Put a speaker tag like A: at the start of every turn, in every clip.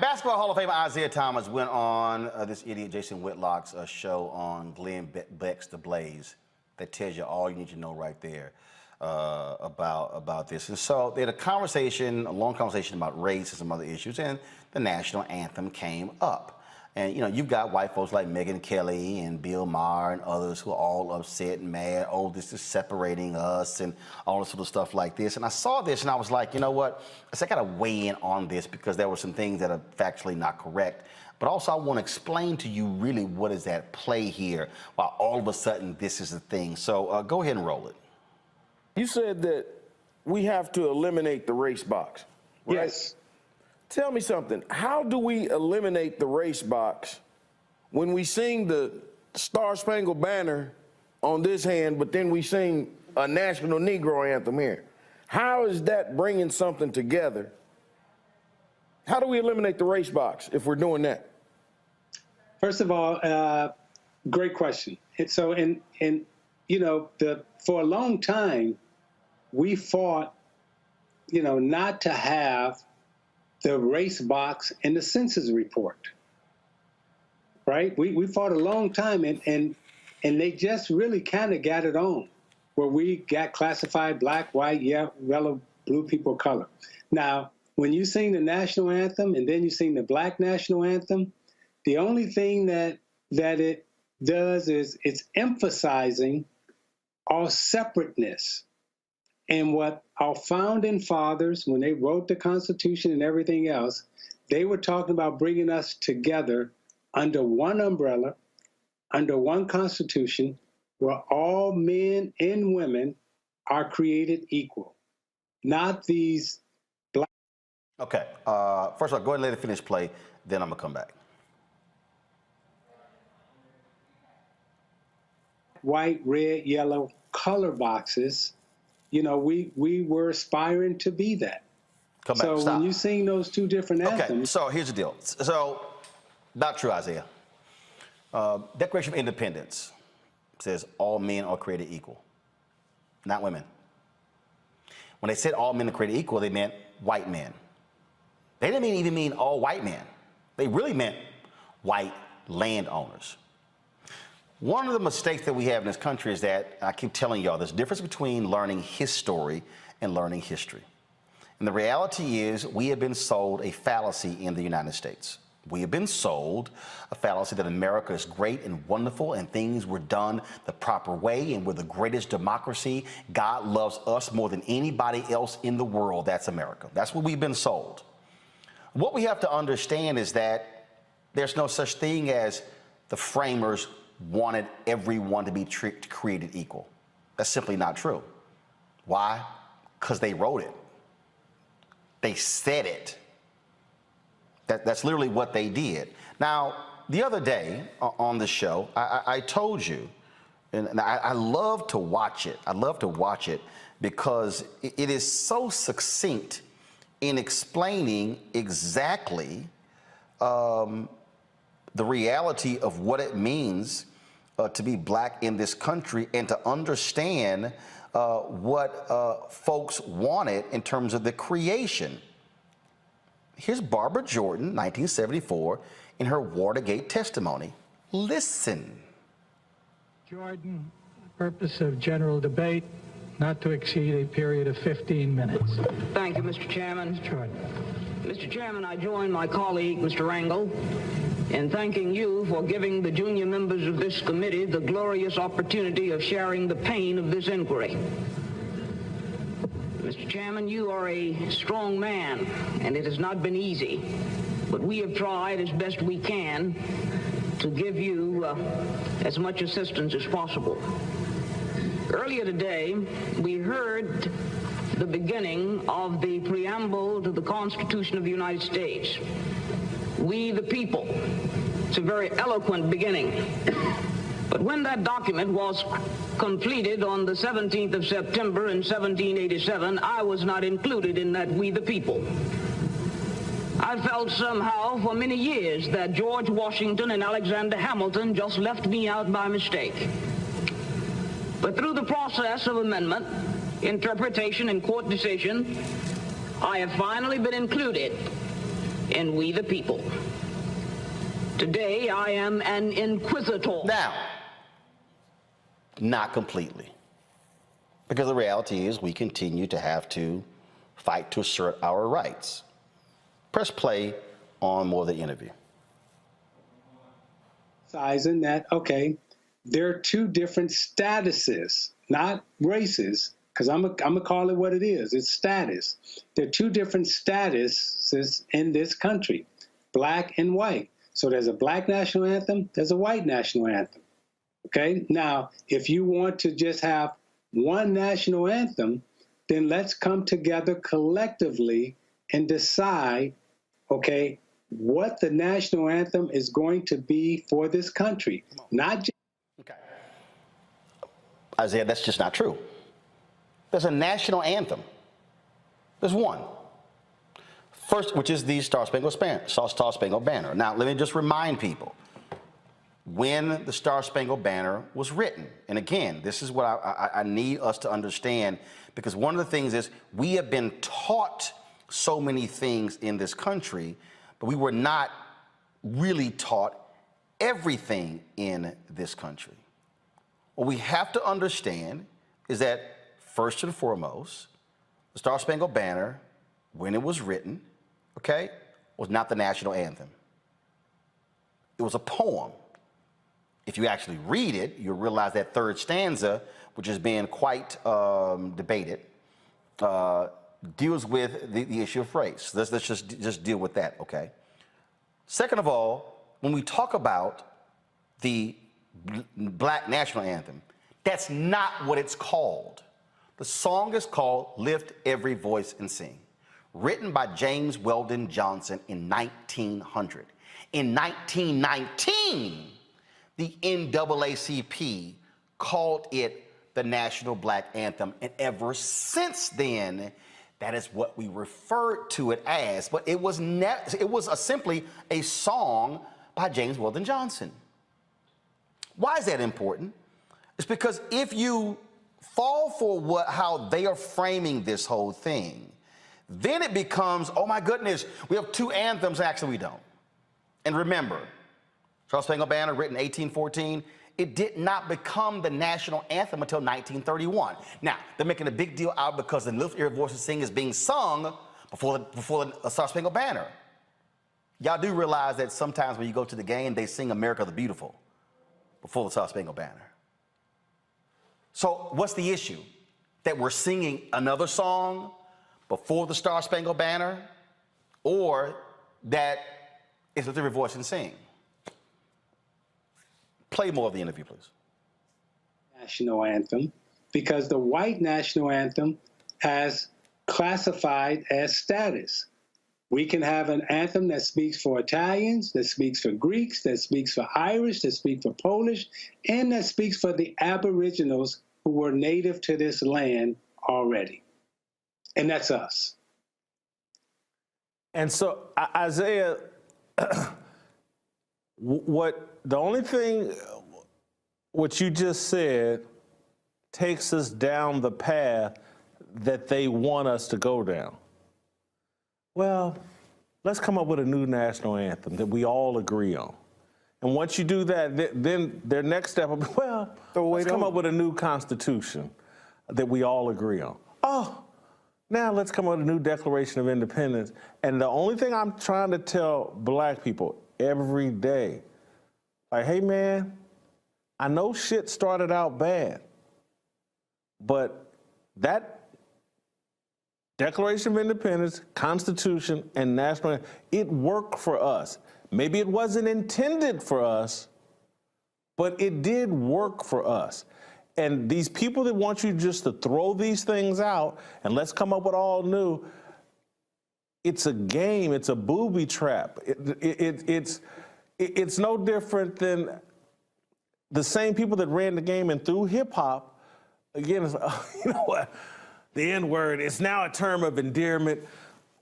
A: Basketball Hall of Famer Isiah Thomas went on this idiot Jason Whitlock's show on Glenn Beck's The Blaze. That tells you all you need to know right there about this. And so they had a long conversation about race and some other issues, and the national anthem came up. And, you know, you've got white folks like Megyn Kelly and Bill Maher and others who are all upset and mad. Oh, this is separating us and all this sort of stuff like this. And I saw this and I was like, you know what? I got to weigh in on this because there were some things that are factually not correct. But also I want to explain to you really what is at play here while all of a sudden this is a thing. So go ahead and roll it.
B: You said that we have to eliminate the race box, right?
C: Yes.
B: Tell me something. How do we eliminate the race box when we sing the Star Spangled Banner on this hand, but then we sing a national Negro anthem here? How is that bringing something together? How do we eliminate the race box if we're doing that?
C: First of all, great question. So, you know, for a long time, we fought, you know, not to have the race box in the census report, right? We fought a long time, and they just really kind of got it on, where we got classified black, white, yellow, blue, people of color. Now, when you sing the national anthem and then you sing the black national anthem, the only thing that it does is it's emphasizing our separateness. And what our founding fathers, when they wrote the Constitution and everything else, they were talking about bringing us together under one umbrella, under one Constitution, where all men and women are created equal, not these black.
A: Okay, first of all, go ahead and let it finish play, then I'm gonna come back.
C: White, red, yellow color boxes. You know, we were aspiring to be that.
A: Come back,
C: so
A: stop.
C: when you sing those two different anthems.
A: Okay, so here's the deal. So, not true, Isiah. Declaration of Independence says all men are created equal, not women. When they said all men are created equal, they meant white men. They didn't even mean all white men. They really meant white landowners. One of the mistakes that we have in this country is that, I keep telling y'all, there's a difference between learning his story and learning history. And the reality is we have been sold a fallacy in the United States. We have been sold a fallacy that America is great and wonderful and things were done the proper way and we're the greatest democracy. God loves us more than anybody else in the world. That's America. That's what we've been sold. What we have to understand is that there's no such thing as the framers wanted everyone to be created equal. That's simply not true. Why? Because they wrote it. They said it. That's literally what they did. Now, the other day on the show, I told you, and I love to watch it. I love to watch it because it is so succinct in explaining exactly the reality of what it means to be black in this country and to understand what folks wanted in terms of the creation. Here's Barbara Jordan, 1974, in her Watergate testimony. Listen.
D: Jordan, purpose of general debate, not to exceed a period of 15 minutes.
E: Thank you, Mr. Chairman.
D: Jordan.
E: Mr. Chairman, I join my colleague, Mr. Rangel, in thanking you for giving the junior members of this committee the glorious opportunity of sharing the pain of this inquiry. Mr. Chairman, you are a strong man, and it has not been easy, but we have tried as best we can to give you as much assistance as possible. Earlier today, we heard the beginning of the preamble to the Constitution of the United States. We the people. It's a very eloquent beginning. But when that document was completed on the 17th of September in 1787, I was not included in that we the people. I felt somehow for many years that George Washington and Alexander Hamilton just left me out by mistake. But through the process of amendment, interpretation, and court decision, I have finally been included in we the people. Today, I am an inquisitor.
A: Now, not completely. Because the reality is we continue to have to fight to assert our rights. Press play on more of the interview.
C: Sizing that, okay, there are two different statuses, not races, because I'm gonna call it what it is. It's status. There are two different statuses in this country, black and white. So there's a black national anthem, there's a white national anthem. Okay, now, if you want to just have one national anthem, then let's come together collectively and decide, okay, what the national anthem is going to be for this country. Not just.
A: Okay. Isiah, that's just not true. There's a national anthem. There's one. First, which is the Star Spangled Banner. Now, let me just remind people. When the Star Spangled Banner was written. And again, this is what I need us to understand, because one of the things is we have been taught so many things in this country, but we were not really taught everything in this country. What we have to understand is that first and foremost, the Star Spangled Banner, when it was written, okay, was not the national anthem. It was a poem. If you actually read it, you'll realize that third stanza, which is being quite debated, deals with the issue of race. Let's just deal with that, okay? Second of all, when we talk about the black national anthem, that's not what it's called. The song is called Lift Every Voice and Sing, written by James Weldon Johnson in 1900. In 1919, the NAACP called it the National Black Anthem, and ever since then, that is what we referred to it as. But it was simply a song by James Weldon Johnson. Why is that important? It's because if you fall for how they are framing this whole thing, then it becomes, oh my goodness, we have two anthems. Actually, we don't. And remember, Star Spangled Banner, written 1814, it did not become the national anthem until 1931. Now, they're making a big deal out because the Little Ear Voices Sing is being sung before the Star Spangled Banner. Y'all do realize that sometimes when you go to the game, they sing America the Beautiful before the Star Spangled Banner. So what's the issue? That we're singing another song before the Star Spangled Banner, or that it's Lift Every Voice and Sing? Play more of the interview, please.
C: National anthem, because the white national anthem has classified as status. We can have an anthem that speaks for Italians, that speaks for Greeks, that speaks for Irish, that speaks for Polish, and that speaks for the Aboriginals who were native to this land already. And that's us.
F: And so, Isiah, the only thing, what you just said, takes us down the path that they want us to go down. Well, let's come up with a new national anthem that we all agree on. And once you do that, then their next step will be, well, let's come up with a new constitution that we all agree on. Oh, now let's come up with a new Declaration of Independence. And the only thing I'm trying to tell black people every day, like, hey man, I know shit started out bad, but that Declaration of Independence, Constitution, and National Anthem, it worked for us. Maybe it wasn't intended for us, but it did work for us. And these people that want you just to throw these things out and let's come up with all new, it's a game, it's a booby trap. It's no different than the same people that ran the game and threw hip hop. Again, it's, you know what? The N-word, it's now a term of endearment.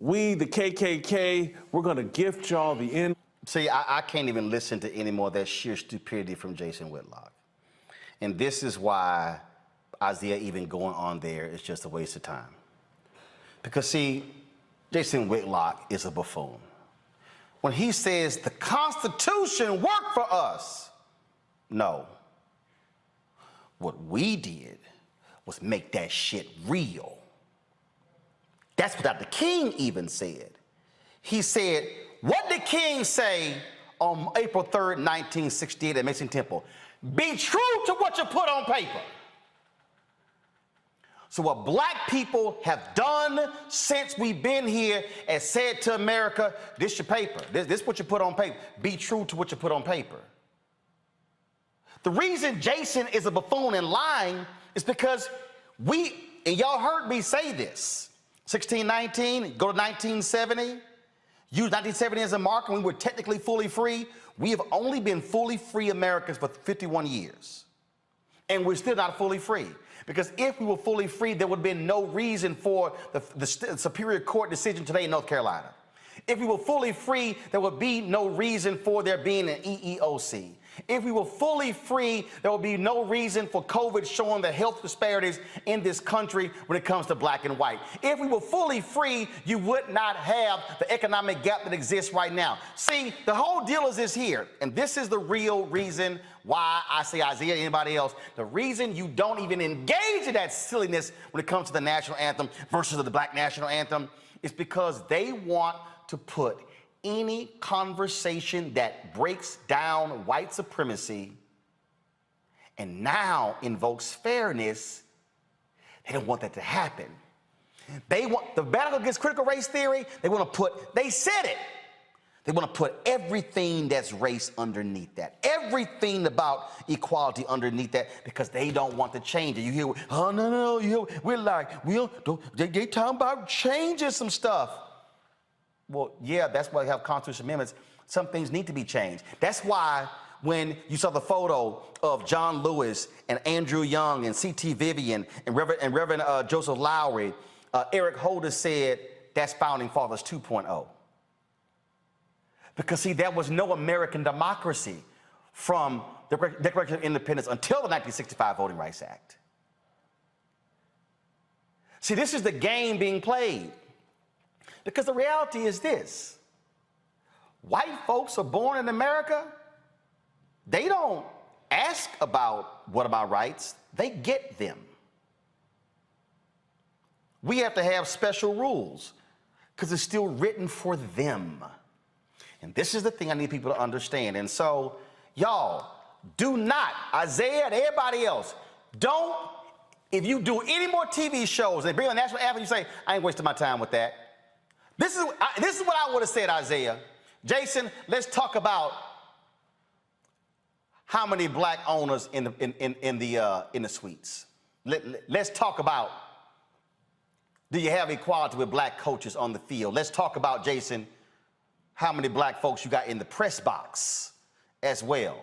F: We, the KKK, we're gonna gift y'all the N.
A: See, I can't even listen to any more of that sheer stupidity from Jason Whitlock. And this is why Isiah even going on there is just a waste of time. Because see, Jason Whitlock is a buffoon. When he says the Constitution worked for us, no. What we did was make that shit real. That's what Dr. King even said. He said, what did King say on April 3rd, 1968 at Mason Temple? Be true to what you put on paper. So what black people have done since we've been here and said to America, this your paper, this is what you put on paper. Be true to what you put on paper. The reason Jason is a buffoon and lying is because and y'all heard me say this, 1619, go to 1970, use 1970 as a marker when we were technically fully free. We have only been fully free Americans for 51 years. And we're still not fully free. Because if we were fully free, there would have been no reason for the Superior Court decision today in North Carolina. If we were fully free, there would be no reason for there being an EEOC. If we were fully free, there would be no reason for COVID showing the health disparities in this country when it comes to black and white. If we were fully free, you would not have the economic gap that exists right now. See, the whole deal is this here, and this is the real reason why I say Isiah, anybody else, the reason you don't even engage in that silliness when it comes to the national anthem versus the black national anthem is because they want to put any conversation that breaks down white supremacy and now invokes fairness, they don't want that to happen. They want the battle against critical race theory, they want to put, they said it, they want to put everything that's race underneath that, everything about equality underneath that, because they don't want to change it. You hear, oh, no, you hear, we're like, they talking about changing some stuff. Well, yeah, that's why they have constitutional amendments. Some things need to be changed. That's why when you saw the photo of John Lewis and Andrew Young and C.T. Vivian and Reverend Joseph Lowry, Eric Holder said, that's Founding Fathers 2.0. Because, see, there was no American democracy from the Declaration of Independence until the 1965 Voting Rights Act. See, this is the game being played. Because the reality is this, white folks are born in America, they don't ask about what are my rights, they get them. We have to have special rules because it's still written for them. And this is the thing I need people to understand. And so, y'all, do not, Isiah and everybody else, don't, if you do any more TV shows, they bring a national anthem, you say, I ain't wasting my time with that. This is what I would have said, Isiah. Jason, let's talk about how many black owners in the suites. Let's talk about, do you have equality with black coaches on the field? Let's talk about, Jason, how many black folks you got in the press box as well.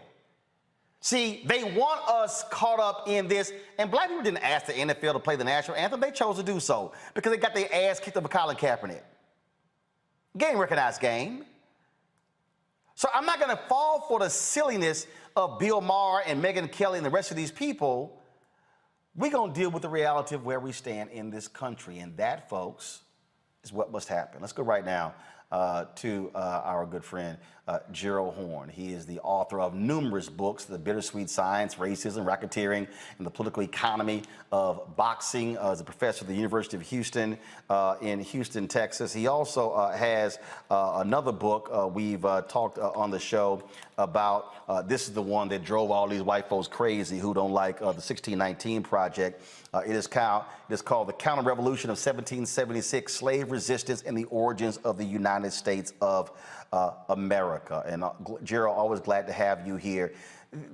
A: See, they want us caught up in this, and black people didn't ask the NFL to play the national anthem. They chose to do so because they got their ass kicked up by Colin Kaepernick. Game recognized game. So I'm not going to fall for the silliness of Bill Maher and Megyn Kelly and the rest of these people. We're going to deal with the reality of where we stand in this country, and that, folks, is what must happen. Let's go right now to our good friend, Gerald Horne. He is the author of numerous books, The Bittersweet Science, Racism, Racketeering, and the Political Economy of Boxing. As a professor at the University of Houston in Houston, Texas. He also has another book we've talked on the show about. This is the one that drove all these white folks crazy who don't like the 1619 Project. It is called The Counter-Revolution of 1776, Slave Resistance and the Origins of the United States of America. And Gerald, always glad to have you here.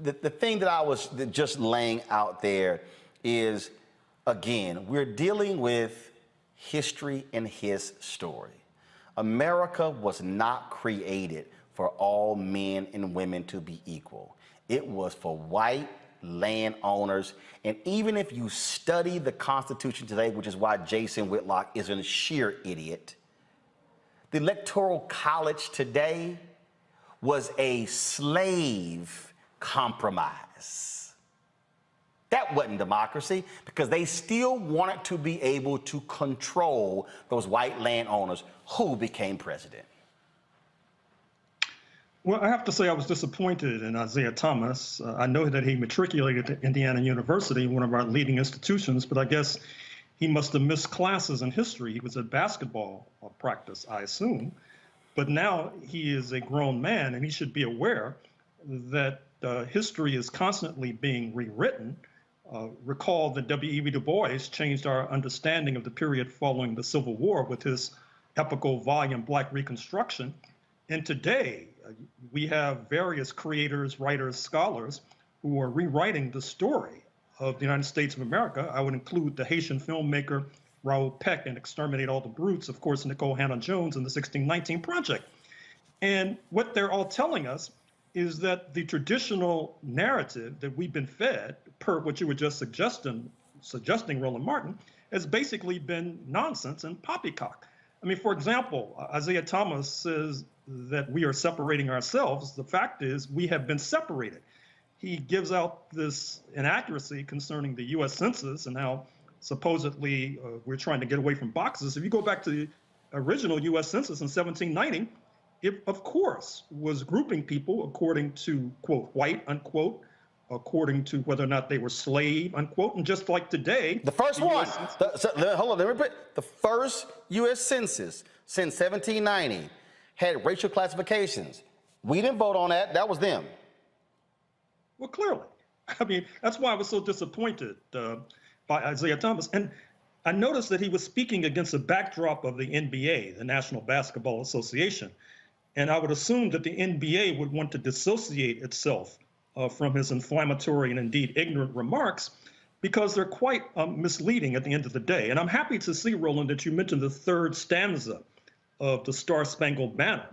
A: The thing that I was just laying out there is, again, we're dealing with history and his story. America was not created for all men and women to be equal. It was for white landowners. And even if you study the Constitution today, which is why Jason Whitlock is a sheer idiot, the Electoral College today was a slave compromise. That wasn't democracy because they still wanted to be able to control those white landowners who became president.
G: Well, I have to say I was disappointed in Isiah Thomas. I know that he matriculated at Indiana University, one of our leading institutions, but I guess he must have missed classes in history. He was at basketball practice, I assume. But now he is a grown man, and he should be aware that history is constantly being rewritten. Recall that W.E.B. Du Bois changed our understanding of the period following the Civil War with his epical volume, Black Reconstruction. And today, we have various creators, writers, scholars who are rewriting the story of the United States of America. I would include the Haitian filmmaker Raoul Peck in Exterminate All the Brutes, of course, Nicole Hannah-Jones in the 1619 Project. And what they're all telling us is that the traditional narrative that we've been fed, per what you were just suggesting, Roland Martin, has basically been nonsense and poppycock. I mean, for example, Isiah Thomas says that we are separating ourselves. The fact is we have been separated. He gives out this inaccuracy concerning the U.S. Census and how supposedly we're trying to get away from boxes. If you go back to the original U.S. Census in 1790, it, of course, was grouping people according to, quote, white, unquote, according to whether or not they were slave, unquote. And just like today,
A: the first one, hold on, let me repeat. The first U.S. Census since 1790 had racial classifications. We didn't vote on that. That was them.
G: Well, clearly. I mean, that's why I was so disappointed by Isiah Thomas. And I noticed that he was speaking against a backdrop of the NBA, the National Basketball Association. And I would assume that the NBA would want to dissociate itself from his inflammatory and indeed ignorant remarks because they're quite misleading at the end of the day. And I'm happy to see, Roland, that you mentioned the third stanza of the Star-Spangled Banner,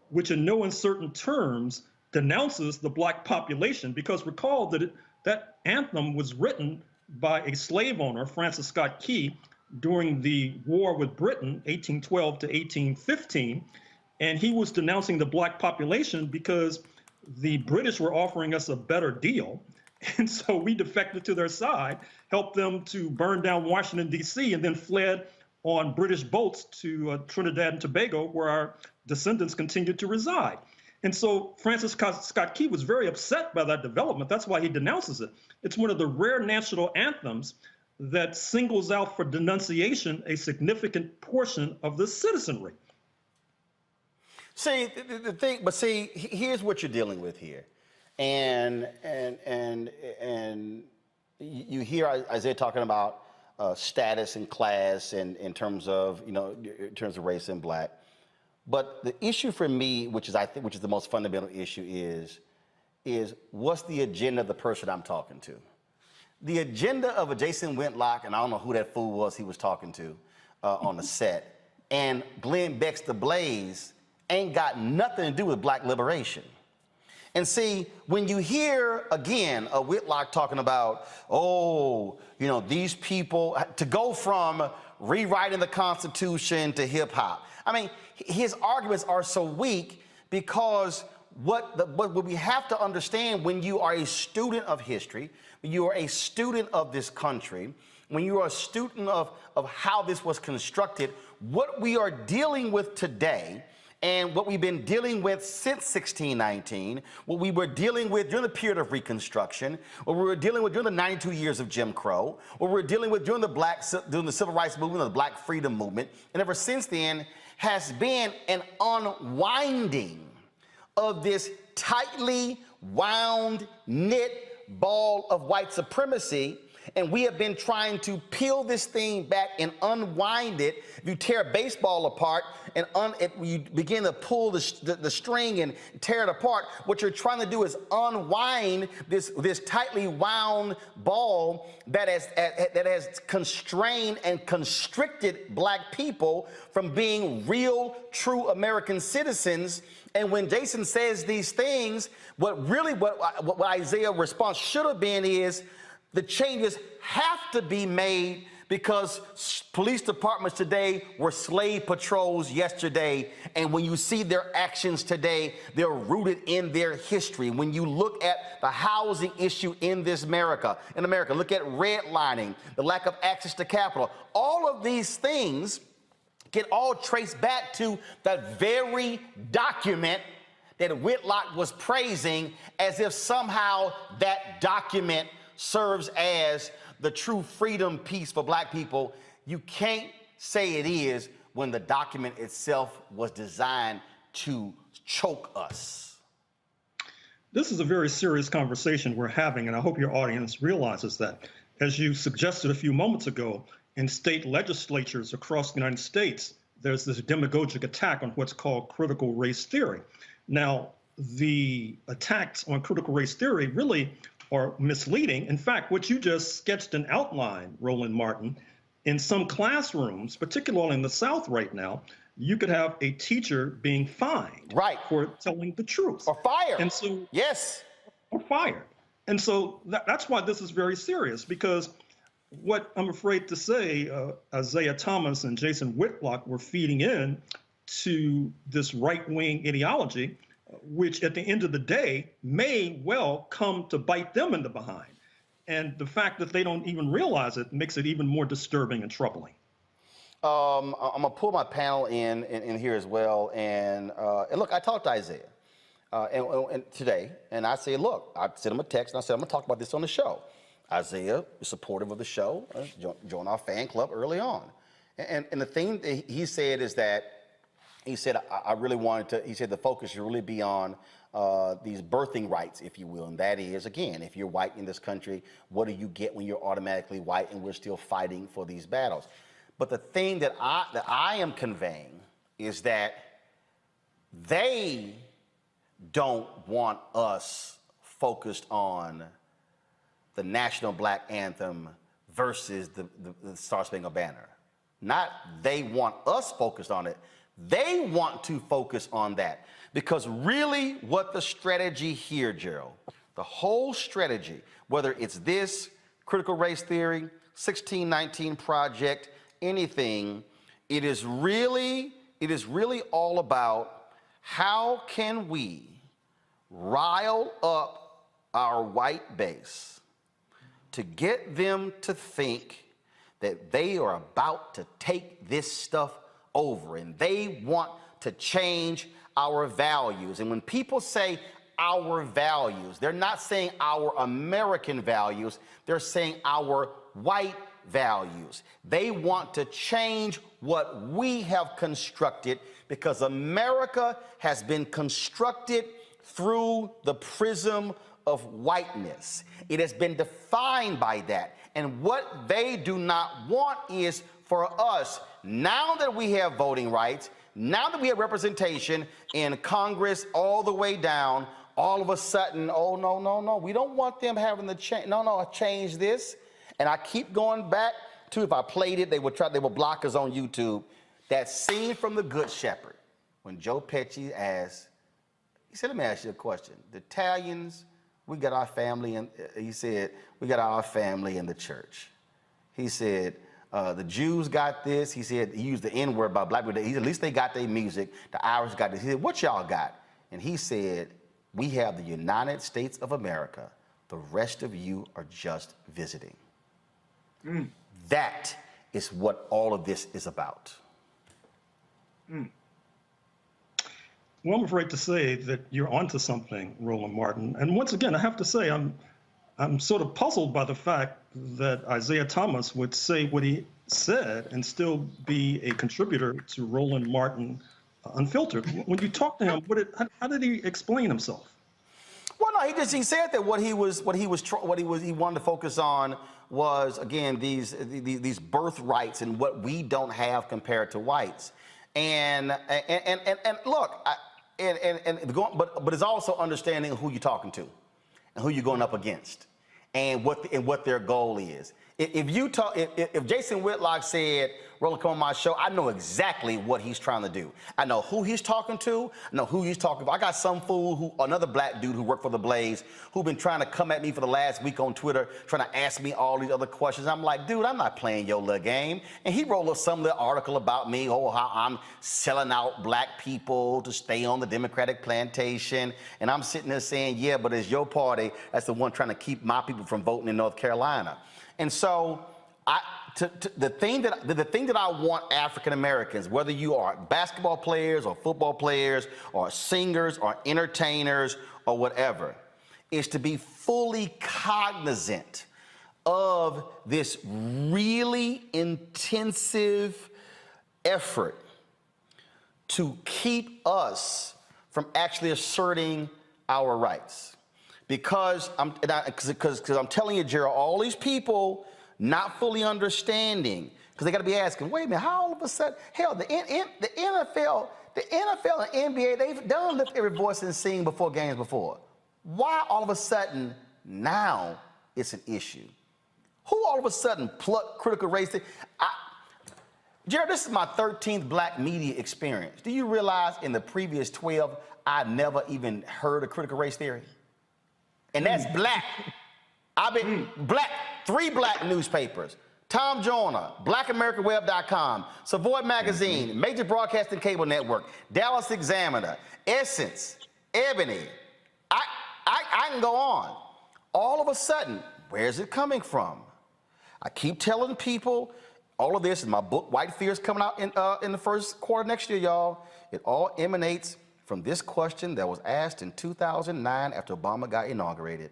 G: which in no uncertain terms denounces the black population, because recall that that anthem was written by a slave owner, Francis Scott Key, during the war with Britain, 1812 to 1815, and he was denouncing the black population because the British were offering us a better deal, and so we defected to their side, helped them to burn down Washington, D.C., and then fled on British boats to Trinidad and Tobago, where our descendants continued to reside. And so Francis Scott Key was very upset by that development. That's why he denounces it. It's one of the rare national anthems that singles out for denunciation a significant portion of the citizenry.
A: See, the thing, but see, here's what you're dealing with here. And you hear Isiah talking about status and class and in terms of, in terms of race and black. But the issue for me, which is the most fundamental issue, is what's the agenda of the person I'm talking to? The agenda of a Jason Whitlock, and I don't know who that fool was he was talking to on the set, and Glenn Beck's The Blaze ain't got nothing to do with black liberation. And see, when you hear, again, a Whitlock talking about, these people, to go from rewriting the Constitution to hip hop. I mean, his arguments are so weak because what we have to understand when you are a student of history, when you are a student of this country, when you are a student of how this was constructed, what we are dealing with today and what we've been dealing with since 1619, what we were dealing with during the period of Reconstruction, what we were dealing with during the 92 years of Jim Crow, what we were dealing with during the Civil Rights Movement, the Black Freedom Movement, and ever since then has been an unwinding of this tightly wound, knit ball of white supremacy. And we have been trying to peel this thing back and unwind it. If you tear a baseball apart and you begin to pull the string and tear it apart, what you're trying to do is unwind this tightly wound ball that has constrained and constricted black people from being real, true American citizens. And when Jason says these things, what Isiah's response should have been is, the changes have to be made because police departments today were slave patrols yesterday. And when you see their actions today, they're rooted in their history. When you look at the housing issue in America, look at redlining, the lack of access to capital, all of these things can all trace back to that very document that Whitlock was praising, as if somehow that document serves as the true freedom piece for black people. You can't say it is when the document itself was designed to choke us.
G: This is a very serious conversation we're having, and I hope your audience realizes that. As you suggested a few moments ago, in state legislatures across the United States, there's this demagogic attack on what's called critical race theory. Now, the attacks on critical race theory really are misleading. In fact, what you just sketched and outlined, Roland Martin, in some classrooms, particularly in the South right now, you could have a teacher being fined for telling the truth.
A: Or fired.
G: And so,
A: yes.
G: Or fired. And so that's why this is very serious, because what I'm afraid to say, Isiah Thomas and Jason Whitlock were feeding in to this right-wing ideology, which at the end of the day may well come to bite them in the behind. And the fact that they don't even realize it makes it even more disturbing and troubling.
A: I'm gonna pull my panel in here as well. And look, I talked to Isiah and today, and I said, look, I sent him a text and I said, I'm gonna talk about this on the show. Isiah is supportive of the show, joined our fan club early on. And the thing that he said is that, he said, I really wanted to, he said the focus should really be on these birthing rights, if you will. And that is, again, if you're white in this country, what do you get when you're automatically white and we're still fighting for these battles? But the thing that I am conveying is that they don't want us focused on the national black anthem versus the Star Spangled Banner. Not they want us focused on it. They want to focus on that, because really what the strategy here, Gerald, the whole strategy, whether it's this critical race theory, 1619 project, anything, it is really all about how can we rile up our white base to get them to think that they are about to take this stuff over, and they want to change our values. And when people say our values, they're not saying our American values, they're saying our white values. They want to change what we have constructed because America has been constructed through the prism of whiteness. It has been defined by that. And what they do not want is for us, now that we have voting rights, now that we have representation in Congress all the way down, all of a sudden, oh, no, we don't want them having the change. No, change this. And I keep going back to, if I played it, they would block us on YouTube. That scene from The Good Shepherd, when Joe Pesci asked, he said, let me ask you a question. The Italians, we got our family, and he said, we got our family in the church. He said, the Jews got this. He said, he used the N-word about black people. He said, at least they got their music. The Irish got this. He said, what y'all got? And he said, we have the United States of America. The rest of you are just visiting. That is what all of this is about.
G: Well, I'm afraid to say that you're onto something, Roland Martin. And once again, I have to say, I'm sort of puzzled by the fact that Isiah Thomas would say what he said and still be a contributor to Roland Martin Unfiltered. When you talk to him, how did he explain himself?
A: Well, no, he said that what he wanted to focus on was, again, these birthrights and what we don't have compared to whites. And look, but it's also understanding who you're talking to and who you're going up against and what their goal is. If Jason Whitlock said, Roland, come on my show, I know exactly what he's trying to do. I know who he's talking to. I know who he's talking to. I got some fool, another black dude who worked for the Blaze, who's been trying to come at me for the last week on Twitter, trying to ask me all these other questions. I'm like, dude, I'm not playing your little game. And he wrote up some of the article about me, how I'm selling out black people to stay on the Democratic plantation. And I'm sitting there saying, yeah, but it's your party that's the one trying to keep my people from voting in North Carolina. And so the thing that I want African Americans, whether you are basketball players or football players or singers or entertainers or whatever, is to be fully cognizant of this really intensive effort to keep us from actually asserting our rights. Because I'm telling you, Gerald, all these people not fully understanding, because they got to be asking, wait a minute, how all of a sudden, hell, the NFL and NBA, they've done lift every voice and sing before games before. Why all of a sudden now it's an issue? Who all of a sudden plucked critical race? Gerald, this is my 13th black media experience. Do you realize in the previous 12, I never even heard of critical race theory? And that's black. I've been black, 3 black newspapers. Tom Joyner, BlackAmericanWeb.com, Savoy Magazine, Major Broadcasting Cable Network, Dallas Examiner, Essence, Ebony. I can go on. All of a sudden, where's it coming from? I keep telling people all of this, and my book, White Fear, is coming out in the first quarter next year, y'all. It all emanates from this question that was asked in 2009 after Obama got inaugurated.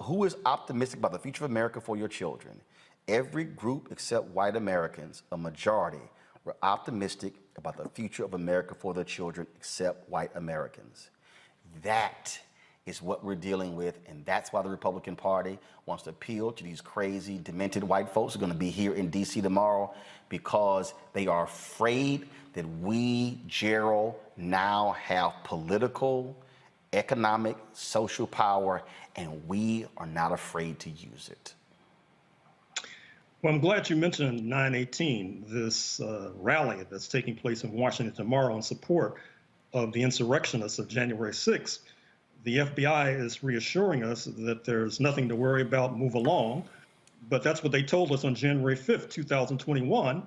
A: Who is optimistic about the future of America for your children? Every group except white Americans, a majority, were optimistic about the future of America for their children except white Americans. That is what we're dealing with, and that's why the Republican Party wants to appeal to these crazy, demented white folks who are going to be here in D.C. tomorrow, because they are afraid that we, Gerald, now have political, economic, social power, and we are not afraid to use it.
G: Well, I'm glad you mentioned 9/18, this rally that's taking place in Washington tomorrow in support of the insurrectionists of January 6th. The FBI is reassuring us that there's nothing to worry about, move along, but that's what they told us on January 5th, 2021,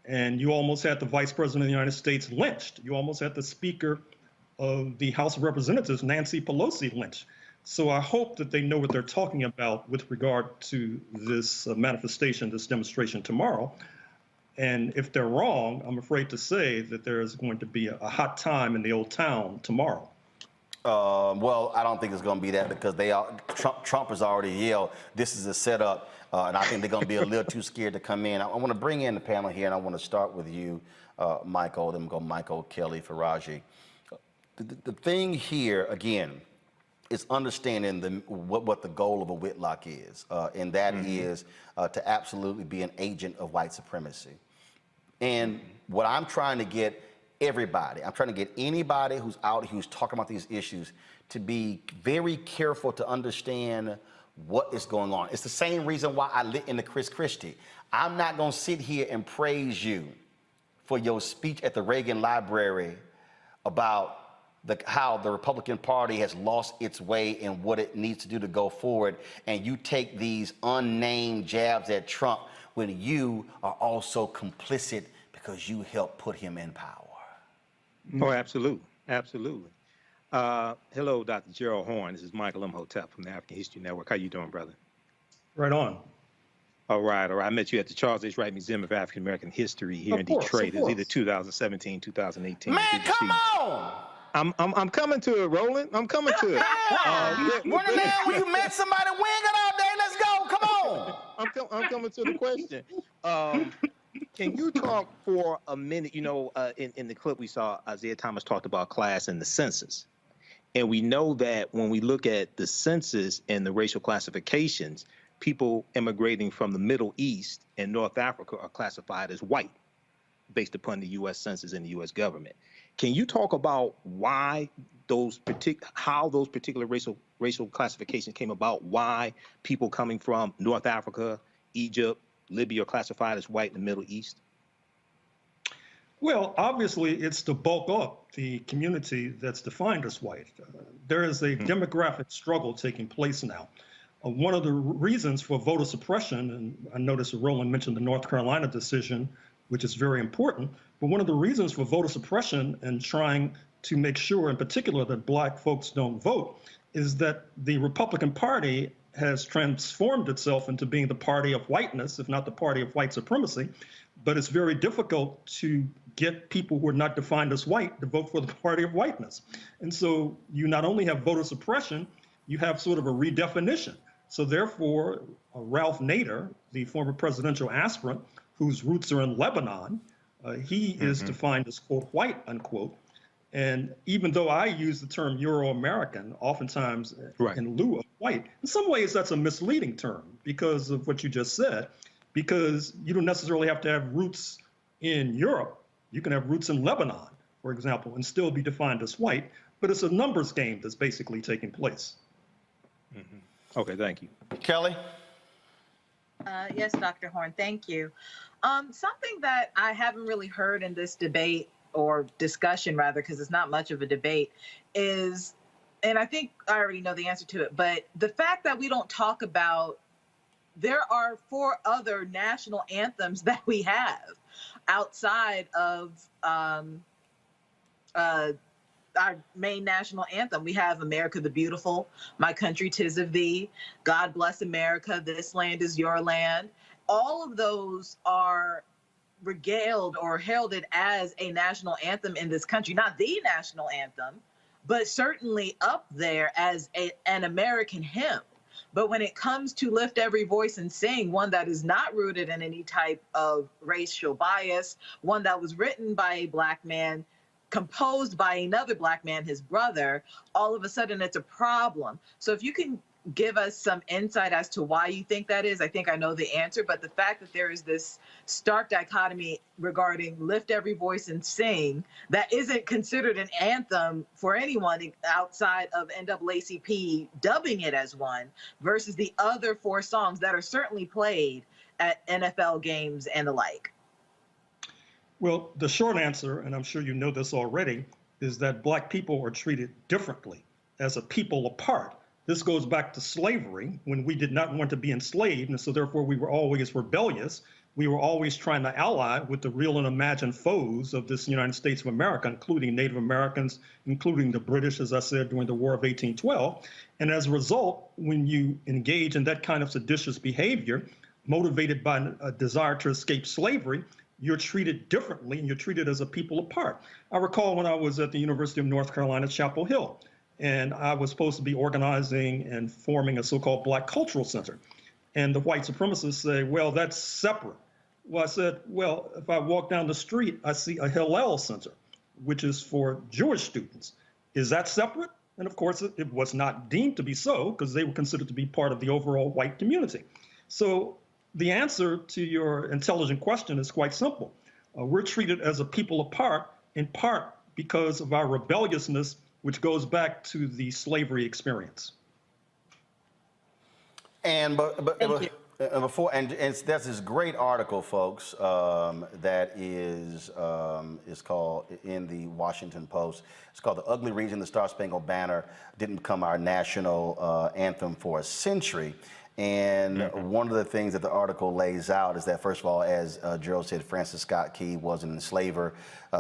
G: and you almost had the Vice President of the United States lynched. You almost had the Speaker of the House of Representatives, Nancy Pelosi, lynched. So I hope that they know what they're talking about with regard to this manifestation, this demonstration tomorrow. And if they're wrong, I'm afraid to say that there is going to be a hot time in the old town tomorrow.
A: Well, I don't think it's going to be that because Trump has already yelled, this is a setup, and I think they're going to be a little too scared to come in. I want to bring in the panel here, and I want to start with you, Michael, then go Michael, Kelly, Faraji. The thing here, again, is understanding what the goal of a Whitlock is, and that is to absolutely be an agent of white supremacy. And what I'm trying to get everybody, I'm trying to get anybody who's out who's talking about these issues to be very careful to understand what is going on. It's the same reason why I lit into Chris Christie. I'm not going to sit here and praise you for your speech at the Reagan Library about how the Republican Party has lost its way and what it needs to do to go forward, and you take these unnamed jabs at Trump when you are also complicit because you helped put him in power.
H: Oh, absolutely. Absolutely. Hello, Dr. Gerald Horne. This is Michael Imhotep from the African History Network. How you doing, brother?
G: Right on.
H: All right. I met you at the Charles H. Wright Museum of African American History here in Detroit. It was either 2017, 2018.
A: Man, come on!
H: I'm coming to it, Roland. I'm coming to it.
A: When you met somebody, we ain't got all day. Let's go. Come on.
H: I'm coming to the question. Can you talk for a minute? You know, in the clip we saw, Isiah Thomas talked about class and the census. And we know that when we look at the census and the racial classifications, people immigrating from the Middle East and North Africa are classified as white based upon the U.S. Census and the U.S. government. Can you talk about why how those particular racial classifications came about, why people coming from North Africa, Egypt, Libya are classified as white in the Middle East?
G: Well, obviously, it's to bulk up the community that's defined as white. There is a demographic struggle taking place now. One of the reasons for voter suppression, and I noticed Roland mentioned the North Carolina decision, which is very important, but one of the reasons for voter suppression and trying to make sure in particular that black folks don't vote is that the Republican Party has transformed itself into being the party of whiteness, if not the party of white supremacy. But it's very difficult to get people who are not defined as white to vote for the party of whiteness. And so you not only have voter suppression, you have sort of a redefinition. So therefore, Ralph Nader, the former presidential aspirant, whose roots are in Lebanon, he is defined as, quote, white, unquote. And even though I use the term Euro-American, oftentimes in lieu of white, in some ways that's a misleading term because of what you just said, because you don't necessarily have to have roots in Europe. You can have roots in Lebanon, for example, and still be defined as white, but it's a numbers game that's basically taking place.
H: Okay, thank you.
A: Kelly?
I: Yes, Dr. Horne, thank you. Something that I haven't really heard in this debate or discussion rather, because it's not much of a debate, is, and I think I already know the answer to it, but the fact that we don't talk about, there are 4 other national anthems that we have outside of our main national anthem. We have America the Beautiful, My Country 'Tis of Thee, God Bless America, This Land Is Your Land. All of those are regaled or heralded as a national anthem in this country, not the national anthem, but certainly up there as an American hymn. But when it comes to Lift Every Voice and Sing, one that is not rooted in any type of racial bias, one that was written by a black man, composed by another black man, his brother, all of a sudden it's a problem. So if you can give us some insight as to why you think that is, I think I know the answer, but the fact that there is this stark dichotomy regarding Lift Every Voice and Sing that isn't considered an anthem for anyone outside of NAACP dubbing it as one, versus the other 4 songs that are certainly played at NFL games and the like.
G: Well, the short answer, and I'm sure you know this already, is that black people are treated differently as a people apart. This goes back to slavery, when we did not want to be enslaved, and so therefore we were always rebellious. We were always trying to ally with the real and imagined foes of this United States of America, including Native Americans, including the British, as I said, during the War of 1812. And as a result, when you engage in that kind of seditious behavior, motivated by a desire to escape slavery, you're treated differently and you're treated as a people apart. I recall when I was at the University of North Carolina, Chapel Hill, and I was supposed to be organizing and forming a so-called Black Cultural Center. And the white supremacists say, well, that's separate. Well, I said, well, if I walk down the street, I see a Hillel Center, which is for Jewish students. Is that separate? And of course, it was not deemed to be so because they were considered to be part of the overall white community. So the answer to your intelligent question is quite simple. We're treated as a people apart, in part because of our rebelliousness, which goes back to the slavery experience.
A: And before that's this great article, folks, that is called in the Washington Post. It's called "The Ugly Reason the Star Spangled Banner Didn't Become Our National Anthem for a Century." And one of the things that the article lays out is that, first of all, as Gerald said, Francis Scott Key was an enslaver,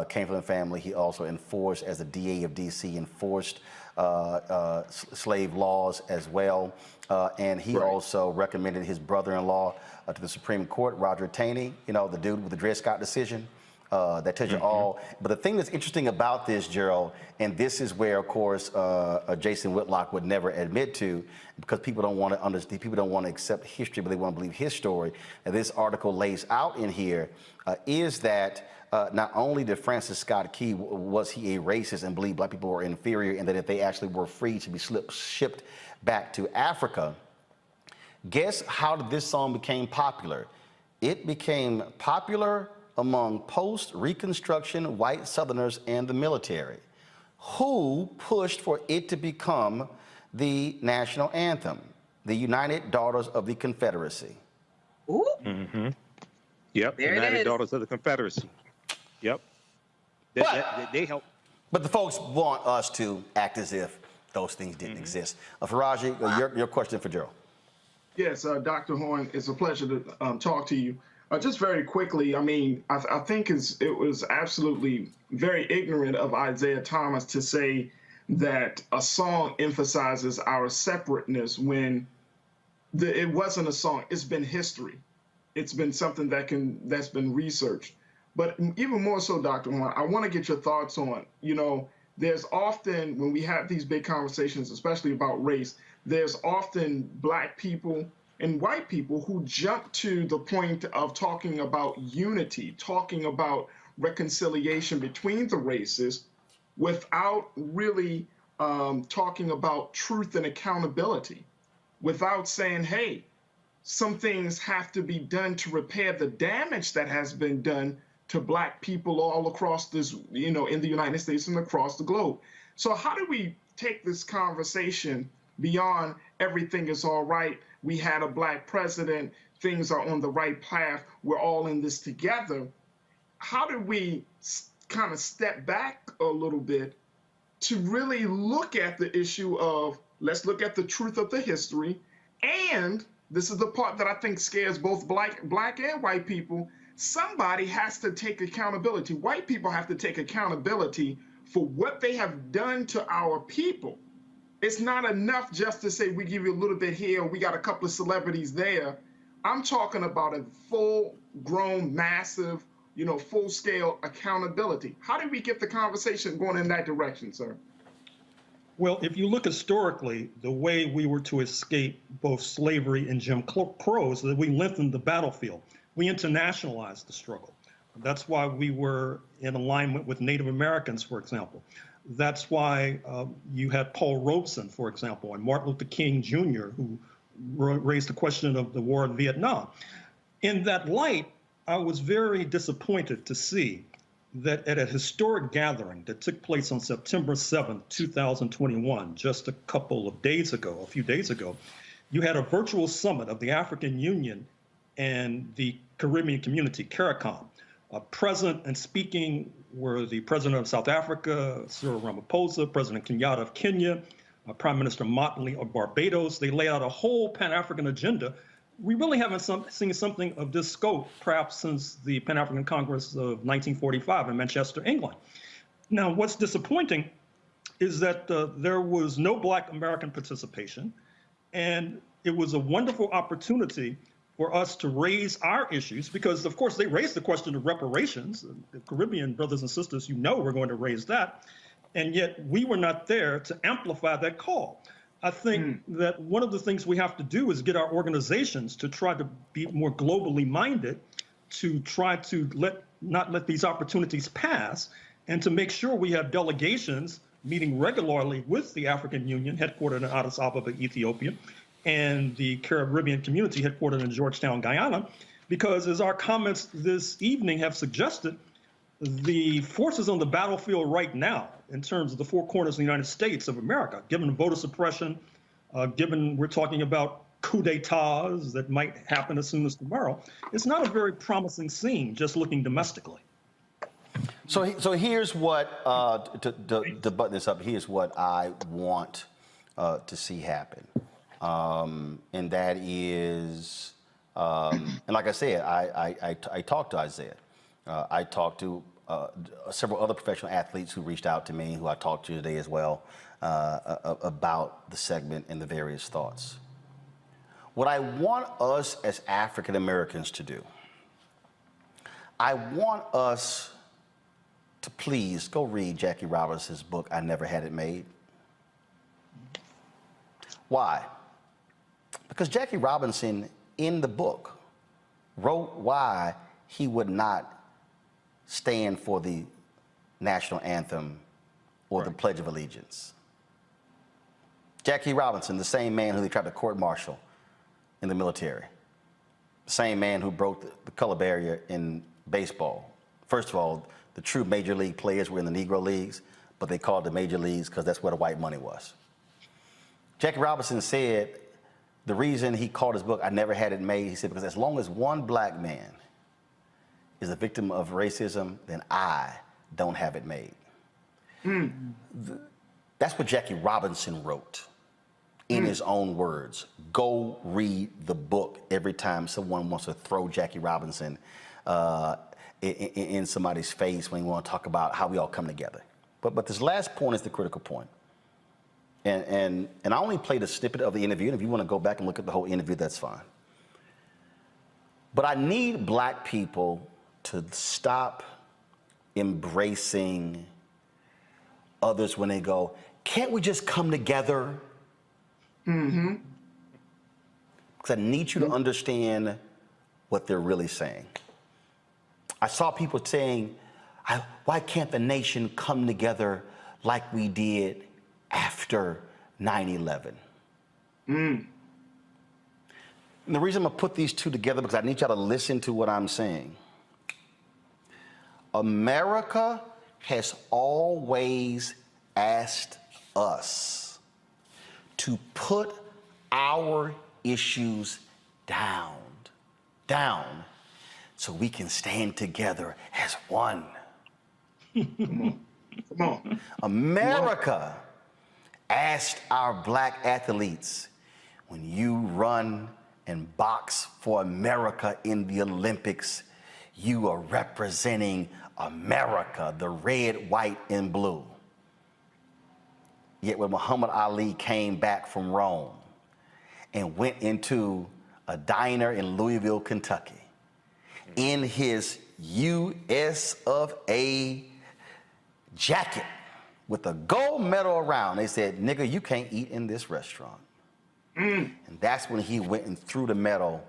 A: came from the family. He also enforced, as the DA of D.C., enforced slave laws as well. And he also recommended his brother-in-law to the Supreme Court, Roger Taney, you know, the dude with the Dred Scott decision. That tells you all. But the thing that's interesting about this, Gerald, and this is where, of course, Jason Whitlock would never admit to, because people don't want to understand, people don't want to accept history, but they want to believe his story. And this article lays out in here is that not only did Francis Scott Key, was he a racist and believed black people were inferior, and that if they actually were free to be shipped back to Africa, guess how this song became popular? It became popular among post-Reconstruction white Southerners and the military, who pushed for it to become the national anthem, the United Daughters of the Confederacy.
I: Ooh.
H: Yep,
I: There it
H: United
I: is.
H: Daughters of the Confederacy. Yep. They help.
A: But the folks want us to act as if those things didn't exist. Faraji, your question for Gerald.
J: Yes, Dr. Horne, it's a pleasure to talk to you. Just very quickly, I mean, I think it was absolutely very ignorant of Isiah Thomas to say that a song emphasizes our separateness when it wasn't a song. It's been history. It's been something that's been researched. But even more so, Dr. Horne, I want to get your thoughts on, you know, there's often, when we have these big conversations, especially about race, there's often black people and white people who jump to the point of talking about unity, talking about reconciliation between the races without really talking about truth and accountability, without saying, hey, some things have to be done to repair the damage that has been done to black people all across this, you know, in the United States and across the globe. So how do we take this conversation beyond everything is all right? We had a black president, things are on the right path, we're all in this together. How do we kind of step back a little bit to really look at the issue of, let's look at the truth of the history, and this is the part that I think scares both black and white people, somebody has to take accountability. White people have to take accountability for what they have done to our people. It's not enough just to say we give you a little bit here, we got a couple of celebrities there. I'm talking about a full-grown, massive, you know, full-scale accountability. How do we get the conversation going in that direction, sir?
G: Well, if you look historically, the way we were to escape both slavery and Jim Crow is that we lengthened the battlefield. We internationalized the struggle. That's why we were in alignment with Native Americans, for example. That's why you had Paul Robeson, for example, and Martin Luther King Jr., who raised the question of the war in Vietnam. In that light, I was very disappointed to see that at a historic gathering that took place on September 7th, 2021, just a few days ago, you had a virtual summit of the African Union and the Caribbean community, CARICOM. Present and speaking were the President of South Africa, Cyril Ramaphosa, President Kenyatta of Kenya, Prime Minister Motley of Barbados. They laid out a whole Pan-African agenda. We really haven't seen something of this scope, perhaps since the Pan-African Congress of 1945 in Manchester, England. Now, what's disappointing is that there was no Black American participation, and it was a wonderful opportunity for us to raise our issues, because of course they raised the question of reparations. The Caribbean brothers and sisters, were going to raise that, and yet we were not there to amplify that call. I think that one of the things we have to do is get our organizations to try to be more globally minded, to try to not let these opportunities pass, and to make sure we have delegations meeting regularly with the African Union, headquartered in Addis Ababa, Ethiopia, and the Caribbean community headquartered in Georgetown, Guyana, because as our comments this evening have suggested, the forces on the battlefield right now, in terms of the four corners of the United States of America, given voter suppression, given we're talking about coup d'etats that might happen as soon as tomorrow, it's not a very promising scene just looking domestically.
A: So here's what, to button this up, here's what I want to see happen. And that is, and like I said, I talked to Isiah. I talked to several other professional athletes who reached out to me, who I talked to today as well, about the segment and the various thoughts. What I want us as African Americans to do, I want us to please go read Jackie Robinson's book, I Never Had It Made. Why? Because Jackie Robinson, in the book, wrote why he would not stand for the national anthem or the Pledge of Allegiance. Jackie Robinson, the same man who they tried to court-martial in the military, the same man who broke the color barrier in baseball. First of all, the true major league players were in the Negro leagues, but they called the major leagues because that's where the white money was. Jackie Robinson said the reason he called his book I Never Had It Made, he said, because as long as one black man is a victim of racism, then I don't have it made. That's what Jackie Robinson wrote in his own words. Go read the book every time someone wants to throw Jackie Robinson in somebody's face when we want to talk about how we all come together. But this last point is the critical point. And I only played a snippet of the interview, and if you want to go back and look at the whole interview, that's fine. But I need black people to stop embracing others when they go, can't we just come together? Because I need you to understand what they're really saying. I saw people saying, why can't the nation come together like we did after 9/11? And the reason I'm gonna put these two together, because I need y'all to listen to what I'm saying. America has always asked us to put our issues down, so we can stand together as one. Come on. America asked our black athletes, when you run and box for America in the Olympics, you are representing America, the red, white, and blue. Yet when Muhammad Ali came back from Rome and went into a diner in Louisville, Kentucky, in his US of A jacket with a gold medal around, they said, nigga, you can't eat in this restaurant. And that's when he went and threw the medal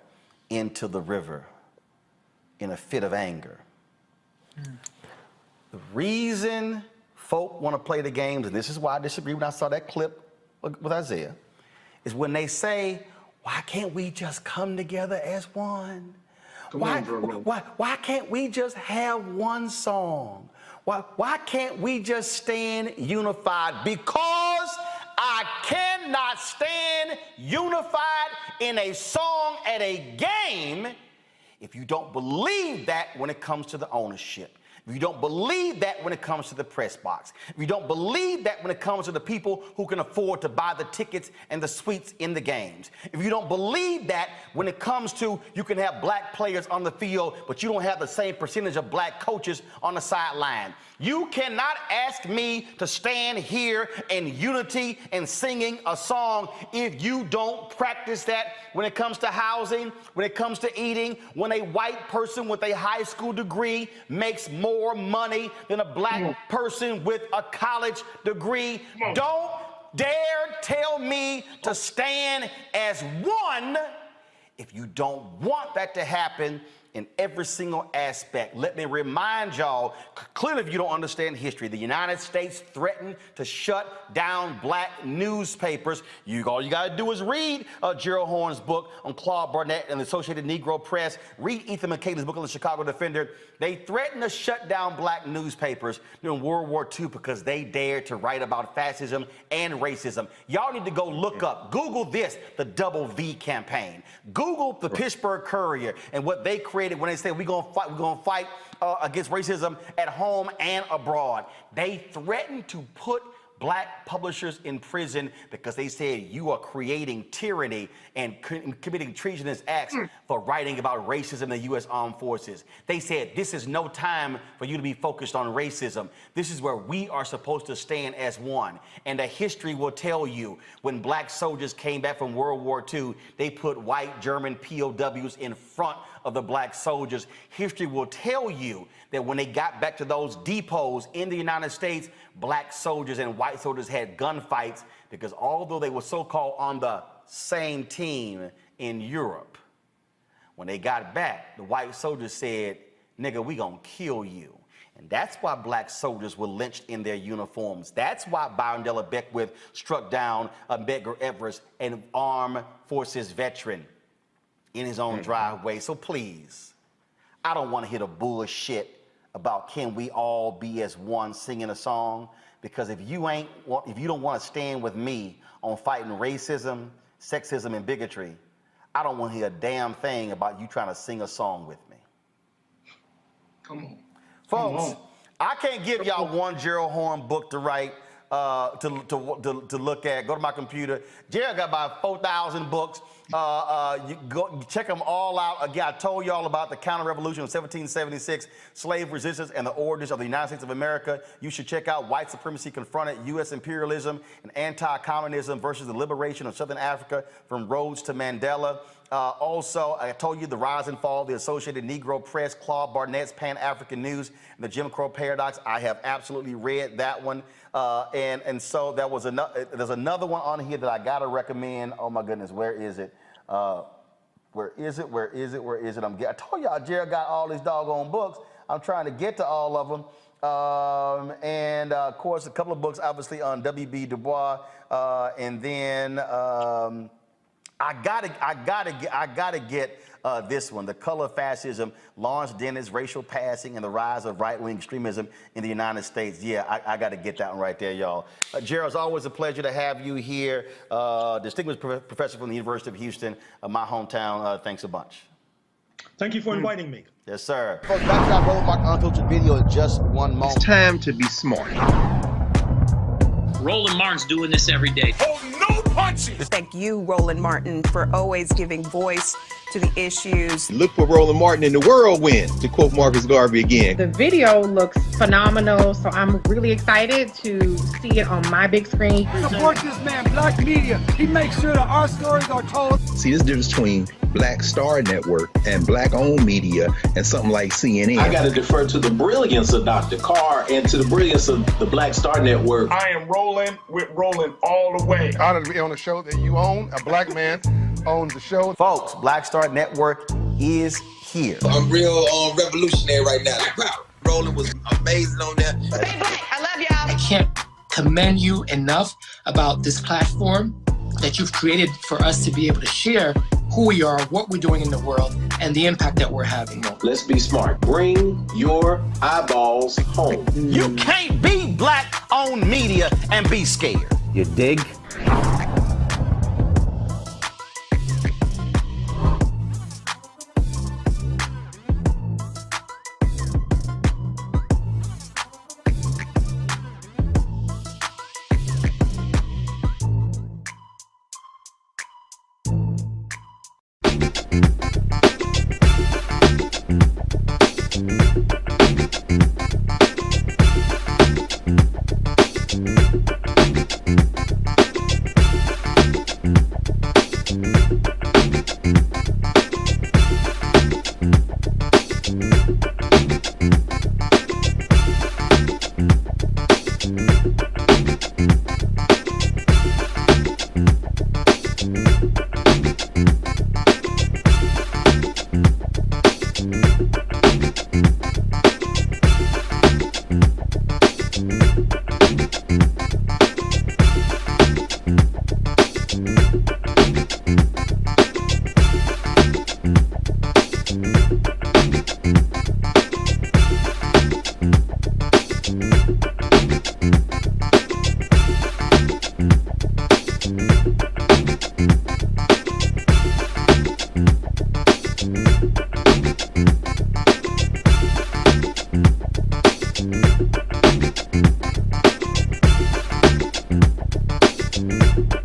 A: into the river in a fit of anger. The reason folk want to play the games, and this is why I disagree when I saw that clip with Isiah, is when they say, why can't we just come together as one? Why can't we just have one song? Why can't we just stand unified? Because I cannot stand unified in a song at a game if you don't believe that when it comes to the ownership. if you don't believe that when it comes to the press box, if you don't believe that when it comes to the people who can afford to buy the tickets and the suites in the games, if you don't believe that when it comes to you can have black players on the field, but you don't have the same percentage of black coaches on the sideline, you cannot ask me to stand here in unity and singing a song if you don't practice that when it comes to housing, when it comes to eating, when a white person with a high school degree makes more money than a black person with a college degree. Don't dare tell me to stand as one if you don't want that to happen in every single aspect. Let me remind y'all, clearly if you don't understand history, the United States threatened to shut down black newspapers. All you gotta do is read Gerald Horne's book on Claude Barnett and the Associated Negro Press. Read Ethan McKay's book on the Chicago Defender. They threatened to shut down black newspapers during World War II because they dared to write about fascism and racism. Y'all need to go look up, Google this, the Double V campaign. Google the Pittsburgh Courier and what they created when they say we're gonna fight against racism at home and abroad. They threatened to put black publishers in prison because they said you are creating tyranny and committing treasonous acts for writing about racism in the U.S. Armed Forces. They said this is no time for you to be focused on racism. This is where we are supposed to stand as one. And the history will tell you when black soldiers came back from World War II, they put white German POWs in front of the black soldiers. History will tell you that when they got back to those depots in the United States, black soldiers and white soldiers had gunfights because although they were so-called on the same team in Europe, when they got back, the white soldiers said, nigga, we gonna kill you. And that's why black soldiers were lynched in their uniforms. That's why Byron Della Beckwith struck down Medgar Evers, an armed forces veteran, in his own driveway. So please, I don't want to hear the bullshit about can we all be as one singing a song, because if you don't want to stand with me on fighting racism, sexism, and bigotry, I don't want to hear a damn thing about you trying to sing a song with me.
J: Come on.
A: Folks, I can't give y'all one Gerald Horne book to write, to look at. Go to my computer. Gerald got about 4,000 books. You check them all out. Again, I told y'all about the counter-revolution of 1776, slave resistance, and the origins of the United States of America. You should check out White Supremacy Confronted, U.S. Imperialism and Anti-Communism versus the Liberation of Southern Africa from Rhodes to Mandela. Also, I told you the rise and fall of the Associated Negro Press, Claude Barnett's Pan-African News, and the Jim Crow Paradox. I have absolutely read that one. And so there's another one on here that I gotta recommend. Oh my goodness, where is it? Where is it? I told y'all Jared got all these doggone books. I'm trying to get to all of them. And of course, a couple of books, obviously, on W.B. Du Bois. And then I gotta get this one, The Color of Fascism, Lawrence Dennis, Racial Passing, and the Rise of Right-Wing Extremism in the United States. Yeah, I got to get that one right there, y'all. Gerald, it's always a pleasure to have you here. Distinguished professor from the University of Houston, my hometown. Thanks a bunch.
G: Thank you for inviting me.
A: Yes, sir. Folks, back to our Roland Martin Unfiltered video in just one moment.
K: It's time to be smart.
L: Roland Martin's doing this every day.
M: Oh, no punches!
N: Thank you, Roland Martin, for always giving voice to the issues.
K: Look for Roland Martin in the whirlwind, to quote Marcus Garvey again.
O: The video looks phenomenal, so I'm really excited to see it on my big screen.
M: Support this man, Black Media. He makes sure that our stories are told.
K: See, this difference between Black Star Network and Black-owned media and something like CNN.
P: I got to defer to the brilliance of Dr. Carr and to the brilliance of the Black Star Network.
J: I am rolling with Roland all the way.
Q: Honored to be on a show that you own. A black man owns the show.
A: Folks, Black Star Network is here.
R: I'm real revolutionary right now. Roland was amazing on there.
S: Stay black. I love y'all.
T: I can't commend you enough about this platform that you've created for us to be able to share who we are, what we're doing in the world, and the impact that we're having.
P: Let's be smart. Bring your eyeballs home.
A: You can't be Black-owned media and be scared. You dig?
B: Peace.